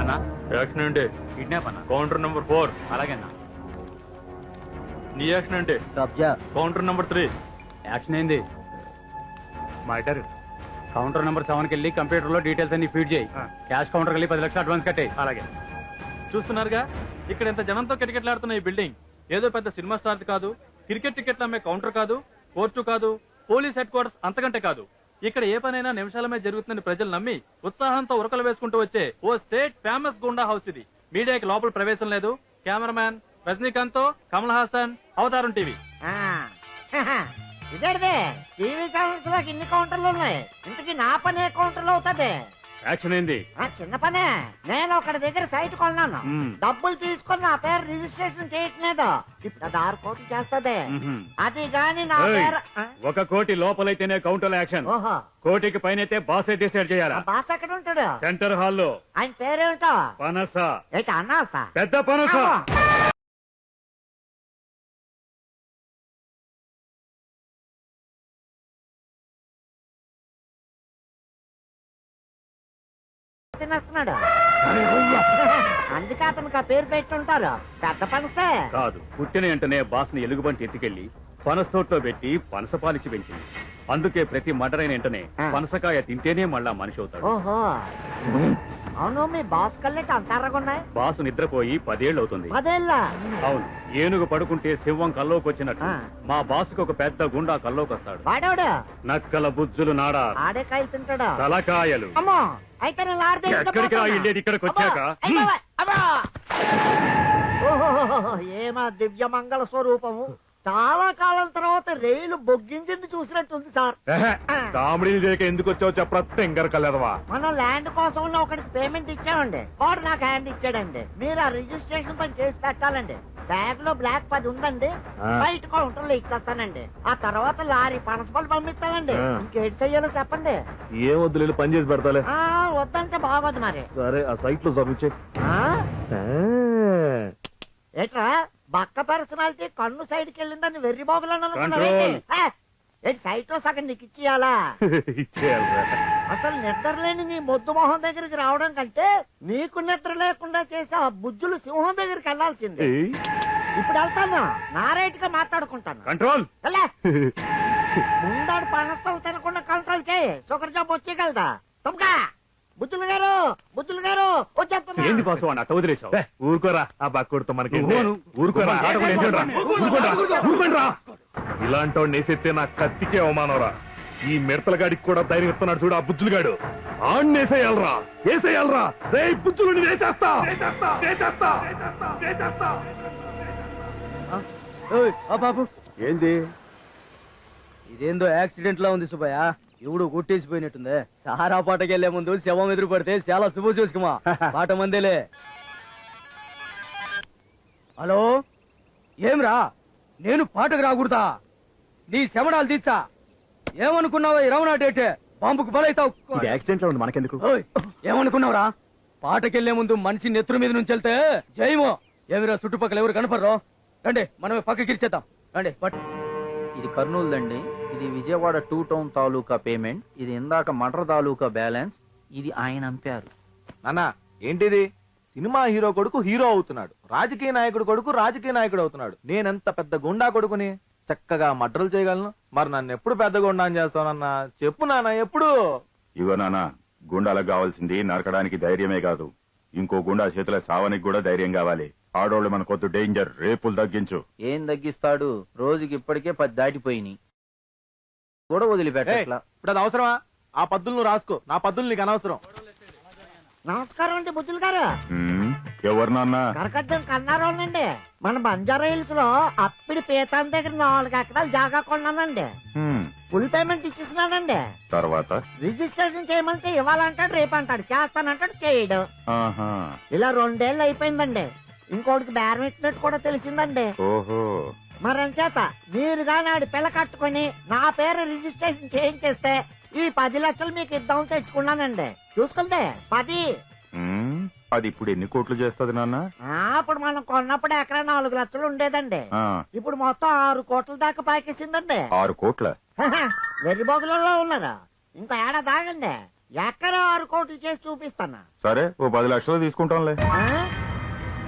అన్నా యాక్షన్ ఏంటి? కిడ్నాప్ అన్నా. Counter number 4. అలాగే అన్నా. నీ యాక్షన్ ఏంటి? కబ్జా. Counter number 3. యాక్షన్ ఏంది? మర్డర్. కౌంటర్ నెంబర్ 7 కి వెళ్ళి కంప్యూటర్ లో డీటెయిల్స్ అన్ని ఫీడ్ చేయి. క్యాష్ కౌంటర్ వెళ్ళి 10 లక్షలు అడ్వాన్స్ కట్టే. అలాగే. చూస్తున్నారుగా ఇక్కడ ఎంత జనంతో కిటకిటలాడుతున్న ఈ బిల్డింగ్ ఏదో పెద్ద సినిమా స్టార్ కాదు, క్రికెట్ టికెట్లు అమ్మే కౌంటర్ కాదు, కోర్టు కాదు, పోలీస్ హెడ్ క్వార్టర్స్ అంతకంటే కాదు. ఇక్కడ ఏ పనైనా నిమిషాలమే జరుగుతుందని ప్రజలు నమ్మి ఉత్సాహంతో ఉరకలు వేసుకుంటూ వచ్చే ఓ స్టేట్ ఫేమస్ గుండా హౌస్ ఇది. మీడియాకి లోపల ప్రవేశం లేదు. కెమెరామ్యాన్ రజనీకాంత్ తో కమల్ హాసన్, అవతారం టీవీ. ఇదేదే టీవీ ఛానల్స్ లోకి ఇన్ని కౌంటర్లు ఉన్నాయి, ఇంతకీ నా పని ఏ కౌంటర్ లో అవుతుంది? యాక్షన్ ఏంది? చిన్న పనే. నేను ఒకటి దగ్గర సైట్ కొన్నాను, డబ్బులు తీసుకొని నా పేరు రిజిస్ట్రేషన్ చేయట్లేదు. ఇప్పుడు అది 6 కోట్లు చేస్తుంది. అది గాని నా పేరు 1 కోటి లోపలైతేనే కౌంటర్ యాక్షన్. ఓహో, కోటికి పైనైతే బాసే డిసైడ్ చేయాలా? బాస్ ఎక్కడ ఉంటాడు? సెంటర్ హాల్లో. ఆయన పేరేమిటో? పనస. ఏంటి అన్నాసా? పెద్ద పనస. తినేస్తున్నాడు. అందుకే అతనికి ఆ పేరు పెట్టుంటారు, పెద్ద పనసే. కాదు, పుట్టిన వెంటనే బాస్ని ఎలుగుబంటి ఎత్తుకెళ్లి పనస తోటలో పెట్టి పనసపాలిచ్చి పెంచింది. అందుకే ప్రతి మర్డరైన వెంటనే పనసకాయ తింటేనే మళ్ళా మనిషి అవుతాడు. ఓహో, అవును. మీ బాస్ కళ్ళకి అంతారగున్నాయి. బాసు నిద్రపోయి 10 ఏళ్ళు అవుతుంది. 10 ఏళ్ళ? అవును. ఏనుగు పడుకుంటే సింహం కల్లోకి వచ్చినట్టు మా బాసుకు ఒక పెద్ద గుండా కల్లోకి వస్తాడు. వాడేవాడు నక్కల బుజ్జులు నాడా, ఆడే కాయలు తింటాడు. తలకాయలు. అమ్మో, అయితే నేను లాడితే ఎక్కడికి వెళ్ళేది? ఇక్కడికి వచ్చాక ఏమా దివ్య మంగళ స్వరూపము. చాలా కాలం తర్వాత రైలు బొగ్గించింది చూసినట్టుంది సార్. కామెడీలు చేయక ఎందుకు వచ్చావు చెప్పరా తెంగర కలర్వా. మనం ల్యాండ్ కోసం ఒకటికి పేమెంట్ ఇచ్చామండి, వాడు నాకు హ్యాండ్ ఇచ్చాడండి. మీరు ఆ రిజిస్ట్రేషన్ పని చేసి పెట్టాలండి. బ్యాగ్ లో బ్లాక్ 10 ఉందండి, బయట కౌంటర్ లో ఇచ్చేస్తానండి. ఆ తర్వాత లారీ పనసపళ్ళు పంపిస్తానండి. ఇంకేటి చెయ్యాలో చెప్పండి. ఏం వద్దు, పని చేసి పెడతాలే. వద్దంటే బాగోదు మరి. సరే, ఆ సైట్ లో సబ్మిట్ చేయి. ఏట్రా బక్క పర్సనాలిటీ కన్ను సైడ్ కి వెళ్ళిందని వెర్రి బాగులను సైట్ లో సగం నీకు ఇచ్చేయాలా? అసలు నిద్ర లేని నీ మొద్దు మొహం దగ్గరికి రావడం కంటే నీకు నిద్ర లేకుండా చేసి ఆ బుజ్జులు సింహం దగ్గరికి వెళ్లాల్సింది. ఇప్పుడు వెళ్తాను, నా రైట్ గా మాట్లాడుకుంటాను. కంట్రోల్. ముందాడు పనస్తాలు తినకుండా కంట్రోల్ చేయి, షుగర్ జాబ్ వచ్చేయగలదా? తప్పగా బుజ్జులు గారు, బుజ్జులు గారు వచ్చేస్తున్నా. ఏంది బాసు అని అట్ట వదిలేసావు? ఊరుకోరా, ఆ బక్కుడుతో మనకి ఊరుకోరా. ఇలాంటి నేసెత్తే నా కత్తికే అవమానరా. ఈ మిడతల గాడికి కూడా ధైర్యం ఇస్తున్నాడు చూడు ఆ బుజ్జులు గాడు. ఆడేసేయాలరా, వేసేయాలరా. రే బుజ్జులు వేసేస్తా. బాబు, ఏంది? ఇదేందో యాక్సిడెంట్ లా ఉంది సుబ్బయ్య. ఎవడు కొట్టేసిపోయినట్టుందే. సారా పాటకి వెళ్లే ముందు శవం ఎదురు పడితే చాలా శుభ చూసుకుమా. పాట మందేలే. హలో, ఏమ్రా, నేను పాటకు రాకూడదా? నీ శమడాలు తీర్చా. ఏమనుకున్నావా? ఈ రవణాటేటే బాంబుకు బలైతావు. యాక్సిడెంట్ లో ఉంది, మనకెందుకు? ఏమనుకున్నావురా? పాటకెళ్లే ముందు మనిషి నెత్తురు మీద నుంచి వెళ్తే జయమో. ఏమిరా చుట్టుపక్కల ఎవరు కనపడరు? రండి, మనమే పక్కకి ఇచ్చేద్దాం. రండి. ఇది కర్నూలు దండి, ఇది విజయవాడ 2 టౌన్ తాలూకా పేమెంట్, ఇది ఇందాక మటర్ తాలూకా బ్యాలెన్స్, ఇది ఆయన అంపారు. నాన్న ఏంటిది? సినిమా హీరో కొడుకు హీరో అవుతున్నాడు, రాజకీయ నాయకుడు కొడుకు రాజకీయ నాయకుడు అవుతున్నాడు. నేనెంత పెద్ద గుండా కొడుకుని చక్కగా మడ్రలు చేయగలను. మరి నన్ను ఎప్పుడు పెద్ద గుండా చేస్తానన్నా చెప్పు నాన్న, ఎప్పుడు? ఇగో నాన్న, గుండాలకు కావాల్సింది నరకడానికి ధైర్యమే కాదు, ఇంకో గుండా చేతుల సావనికి కూడా ధైర్యం కావాలి. ఆడోళ్ళు మన కొద్ది డేంజర్. రేపులు తగ్గించు. ఏం తగ్గిస్తాడు? రోజుకి ఇప్పటికే 10 దాటిపోయినాయి కూడా వదిలిపెట్టట్లా. ఇప్పుడు అది అవసరమా? ఆ పద్దులు నువ్వు రాసుకో, నా పద్దులు నీకు అనవసరం. నమస్కారం అండి బుజ్జులు గారు. ఎవరు నాన్న? కరకజ్జం కన్నారోనండి. మన బంజారా హిల్స్ లో అప్పిడి పీతాన్ దగ్గర 4 ఎకరాలు జాగా కొన్నానండి. Full payment ఇచ్చేసినానండి. తర్వాత రిజిస్ట్రేషన్ చేయమంటే ఇవ్వాలంటాడు, రేపు అంటాడు, చేస్తానంటాడు, చేయడు. ఇలా 2 ఏళ్ళు అయిపోయిందండి. ఇంకోటికి బేరం ఇచ్చినట్టు కూడా తెలిసిందండి. ఓహో, మరంచేత మీరుగా నాడు పిల్ల కట్టుకుని నా పేరు రిజిస్ట్రేషన్ చేయించేస్తే ఈ 10 లక్షలు మీకు ఇద్దాం తెచ్చుకున్నానండి. చూసుకుంటే 10. అది ఇప్పుడు ఎన్ని కోట్లు చేస్తుంది నాన్న? అప్పుడు మనం కొన్నప్పుడు ఎకరా 4 లక్షలు ఉండేదండి. ఇప్పుడు మొత్తం 6 కోట్ల దాకా పాకేసిందండి. 6 కోట్ల? వెర్రిబోగులలో ఉన్నారు. ఇంకా ఏడాది ఆగండి. ఎక్కడ 6 కోట్లు చేసి చూపిస్తానా. సరే ఓ 10 లక్షలు తీసుకుంటాంలే. ఆ?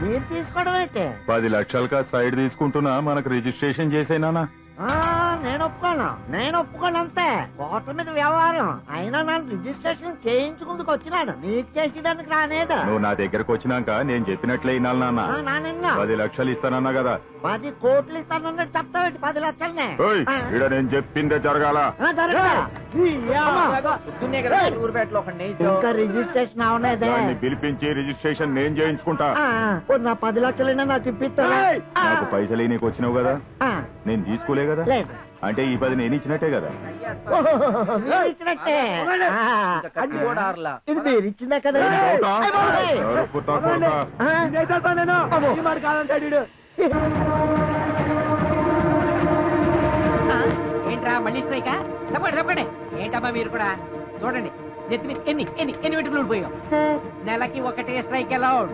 మీరు తీసుకోవడం అయితే 10 లక్షలుగా సైడ్ తీసుకుంటున్నా, మనకు రిజిస్ట్రేషన్ చేసేనా? నేను ఒప్పుకోను అంతే. కోట్ల మీద వ్యవహారం అయినా నన్ను రిజిస్ట్రేషన్ చేయించుకుందుకు వచ్చినాడు, నీకు చేసేదానికి రానేదా. నువ్వు నా దగ్గరకు వచ్చినాక నేను చెప్పినట్లే వినాలి నాన్న. నాన్న 10 లక్షలు ఇస్తానన్నా కదా. 10 కోట్లు ఇస్తానన్నట్టు చెప్తావేంటి 10 లక్షలనే. ఓయ్, ఈడ నేను చెప్పిందే జరగాల. ఊరుపేటలో ఒక నేచర్. ఇంకా రిజిస్ట్రేషన్ అవనేదే. దాన్ని పిలిపించి రిజిస్ట్రేషన్ నేను చేయించుకుంటా. నా 10 లక్షలైనా నాకు ఇప్పిస్తారా? నాకు పైసలు నీకు వచ్చినావు కదా, నేను తీసుకోలే కదా. లేదు, అంటే ఈ 10 నేను ఇచ్చినట్టే కదా. మీరు ఇచ్చినట్టే. కత్తి కూడా ఆరలా. ఇది మీరు ఇచ్చిందే కదా. ఎవరు పుట్టా కొడతా? ఏంట్రా మళ్ళీ స్ట్రైకా? చెప్పండి ఏంటమ్మా మీరు కూడా చూడండి, నెత్తి మీద ఎన్ని ఎన్ని ఎన్ని వెంట్రుకలు ఊడిపోయాం. నెలకి ఒకటే స్ట్రైక్ అలౌడ్.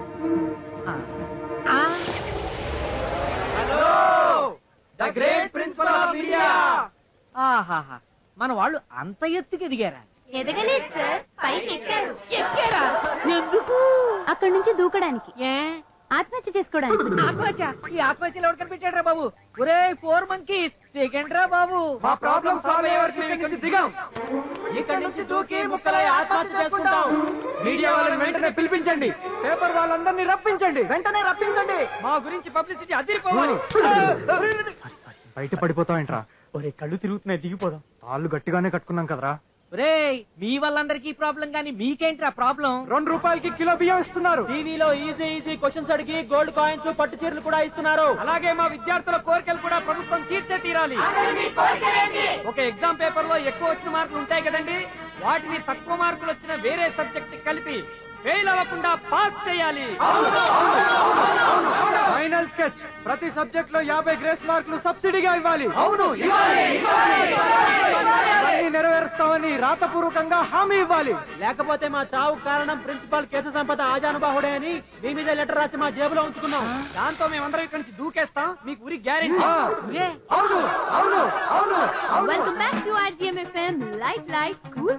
ఆహాహా, మన వాళ్ళు అంత ఎత్తుకి ఎదిగారా? ఎదగలేదు సార్, పైకి ఎక్కారు. ఎక్కారా? ఎందుకు? అక్కడి నుంచి దూకడానికి, ఏ ఆత్మహత్య చేసుకోవడానికి. ఆత్మహత్య? ఈ ఆత్మహత్యలు ఎవరు కనిపెట్టాడ్రా బాబు? ఒరే 4 monkeys దిగండ్రా బాబు. మా ప్రాబ్లం సాల్వ్ అయ్యే వరకు మేము ఇక్కడ దిగాం. ఇక్కడ నుంచి దూకి ముక్కలై ఆత్మహత్య చేసుకుంటాం. మీడియా వాళ్ళని వెంటనే పిలిపించండి, పేపర్ వాళ్ళందరినీ రప్పించండి, వెంటనే రప్పించండి. మా గురించి పబ్లిసిటీ అదిరిపోవాలి. బయట పడిపోతావేంట్రా? ఒరే కళ్ళు తిరుగుతున్నాయి, దిగిపోదాం. తాళ్ళు గట్టిగానే కట్టుకున్నాం కదరా. రేయ్, మీ వాళ్ళందరికీ ప్రాబ్లం గానీ మీకేంట్రా ప్రాబ్లం? 2 రూపాయలకి కిలో బియ్యం ఇస్తున్నారు. టీవీలో ఈజీ క్వశ్చన్స్ అడిగి గోల్డ్ కాయిన్స్, పట్టు చీరలు కూడా ఇస్తున్నారు. అలాగే మా విద్యార్థుల కోరికలు కూడా ప్రభుత్వం తీర్చే తీరాలి. ఒక ఎగ్జామ్ పేపర్ లో ఎక్కువ వచ్చిన మార్కులు ఉంటాయి కదండి, వాటిని తక్కువ మార్కులు వచ్చిన వేరే సబ్జెక్ట్ కలిపి ఫెయిల్ అవ్వకుండా పాస్ చేయాలి. ఫైనల్ స్కెచ్, ప్రతి సబ్జెక్ట్ లో 50 గ్రేస్ మార్కులు సబ్సిడీగా ఇవ్వాలి. అవును, నెరవేరుస్తామని రాతపూర్వకంగా హామీ ఇవ్వాలి. లేకపోతే మా చావు కారణం ప్రిన్సిపాల్ కేశ సంపద ఆజానుబాహుడే అని మీ మీద లెటర్ రాసి మా జేబులో ఉంచుకున్నాం. దాంతో మేమందరం ఇక్కడి నుంచి దూకేస్తాం, మీకు ఉరి guarantee. Welcome back to RGM FM. Light cool.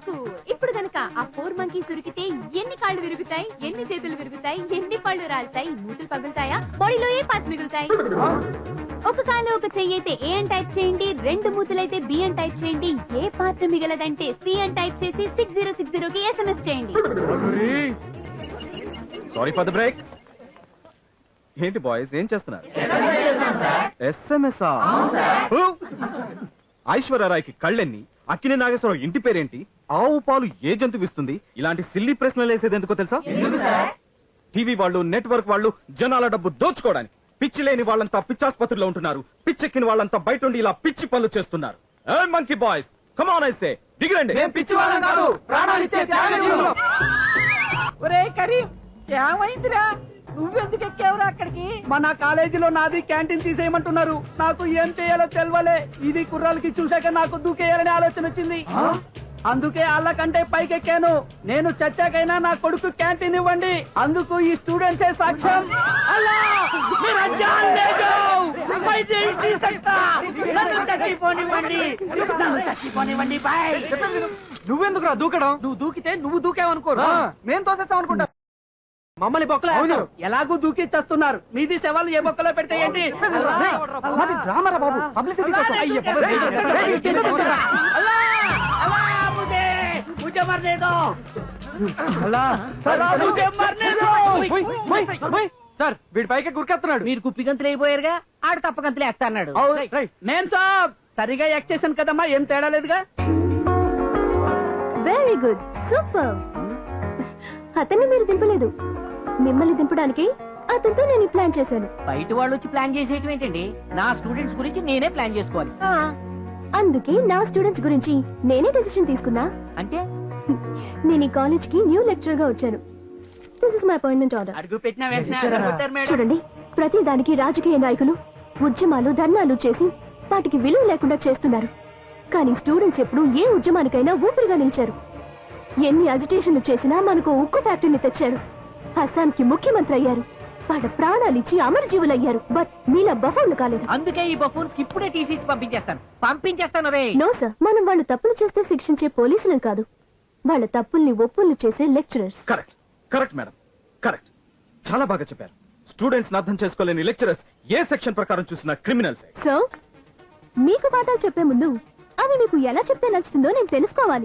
ఇప్పుడు కనుక ఆ 4 monkeys దొరికితే ఎన్ని కాళ్ళు విరుగుతాయి, ఎన్ని చేతులు విరుగుతాయి, ఎన్ని పళ్ళు రాలుతాయి, మూతులు పగులుతాయా, బాడీలో ఏ పార్ట్స్ మిగులుతాయి? ఒక కాలు ఒక చెయ్యి అయితే ఏ అని టైప్ చేయండి, 2 మూతులైతే బి అని టైప్ చేయండి, ఏ పార్ట్ మిగలదంటే సి అని టైప్ చేసి 6060 కి SMS చేయండి. Sorry for the break. ఏంటి బాయ్స్ ఏం చేస్తున్నారు? SMS ఐశ్వర్యరాయ్కి కళ్ళెన్ని, అక్కినే నాగేశ్వరరావు ఇంటి పేరేంటి, ఆవు పాలు ఏ జంతువు ఇస్తుంది? ఇలాంటి సిల్లీ ప్రశ్నలు వేసేది ఎందుకో తెలుసా? టీవీ వాళ్ళు, నెట్వర్క్ వాళ్ళు జనాల డబ్బు దోచుకోవడానికి. పిచ్చి లేని వాళ్ళంతా పిచ్చాసుపత్రిలో ఉంటున్నారు, పిచ్చెక్కిన వాళ్ళంతా బయట ఉండి ఇలా పిచ్చి పనులు చేస్తున్నారు. మంకీ బాయ్స్ కమ్ ఆన్, ఐసే దిగిరండి. పిచ్చి వాళ్ళం కాదు, ప్రాణాలు ఇచ్చే త్యాగజీవులం. ఒరే కరీం, ఏమైందిరా? నువ్వెందుకు ఎక్కావురా అక్కడికి? మన కాలేజీలో నాది క్యాంటీన్ తీసేయమంటున్నారు, నాకు ఏం చేయాలో తెలవలే. ఇది కుర్రాలకి చూశాక నాకు దూకేయాలనే ఆలోచన వచ్చింది, అందుకే వాళ్ళకంటే పైకెక్కాను. నేను చచ్చాకైనా నా కొడుకు క్యాంటీన్ ఇవ్వండి, అందుకు ఈ స్టూడెంట్సే సాక్ష్యం. నువ్వెందుకురా దూకడం? నువ్వు దూకితే నువ్వు దూకావనుకోరు, మేము తోసేస్తాం అనుకుంటా. మమ్మల్ని బొక్కలు ఎలాగూ దూకి చేస్తున్నారు, మీది శవాలు ఏ బొక్కలో పెడితే ఏంటి? డ్రామా బాబు, పబ్లిసిటీ సార్. వీడి పైకి గురికెత్తున్నాడు. మీరు కుప్పిగంతులు అయిపోయారుగా, ఆడు తప్పగంతులు వేస్తా అన్నాడు. నేను సాబ్ సరిగా యాక్ట్ చేశాను కదమ్మా, ఏం తేడా లేదుగా. Very good, super. అతన్ని మీరు దింపలేదు, మిమ్మల్ని దింపడానికి అతనితో నేను ప్లాన్ చేశాను. బయట వాళ్ళు వచ్చి ప్లాన్ చేసేయటం ఏంటండి? నా స్టూడెంట్స్ గురించి నేనే ప్లాన్ చేసుకోవాలి. అందుకే నా స్టూడెంట్స్ గురించి నేనే డెసిషన్ తీసుకున్నా. అంటే నేను ఈ కాలేజ్ కి న్యూ లెక్చరర్ గా వచ్చాను. This is my appointment order. అడుగు పెట్టిన వెంటనే చూడండి, ప్రతి దానికి రాజకీయ నాయకులు ఉద్యమాలు, ధర్నాలు చేసి వాటికి విలువ లేకుండా చేస్తున్నారు. కానీ స్టూడెంట్స్ ఎప్పుడు ఏ ఉద్యమానికైనా ఊపిరిగా నిలిచారు. ఎన్ని అజిటేషన్లు చేసినా మనకు ఉక్కు ఫ్యాక్టరీని తెచ్చారు. అస్సాంకి ముఖ్యమంత్రి అయ్యారు, వాళ్ళ ప్రాణాలిచ్చి అమరజీవులయ్యారు. బట్ మీలా బఫూన్లు కాలేదు. అందుకే ఈ బఫూన్స్ కి ఇప్పుడే టీసీ ఇచ్చి పంపించేస్తాను రే. నో సార్, మనం వాళ్ళు తప్పులు చేస్తే శిక్షించే పోలీసులం కాదు. వాళ్ళ తప్పుల్ని ఒప్పుల్ని చేసే lecturers. Correct correct madam correct. చాలా బాగా చెప్పారు. స్టూడెంట్స్ అర్థం చేసుకోలేని లెక్చరర్స్ ఏ సెక్షన్ ప్రకారం చూసినా క్రిమినల్స్. సో మీకు పాఠాలు చెప్పే ముందు అవి మీకు ఎలా చెప్తే నచ్చుతుందో నేను తెలుసుకోవాలి.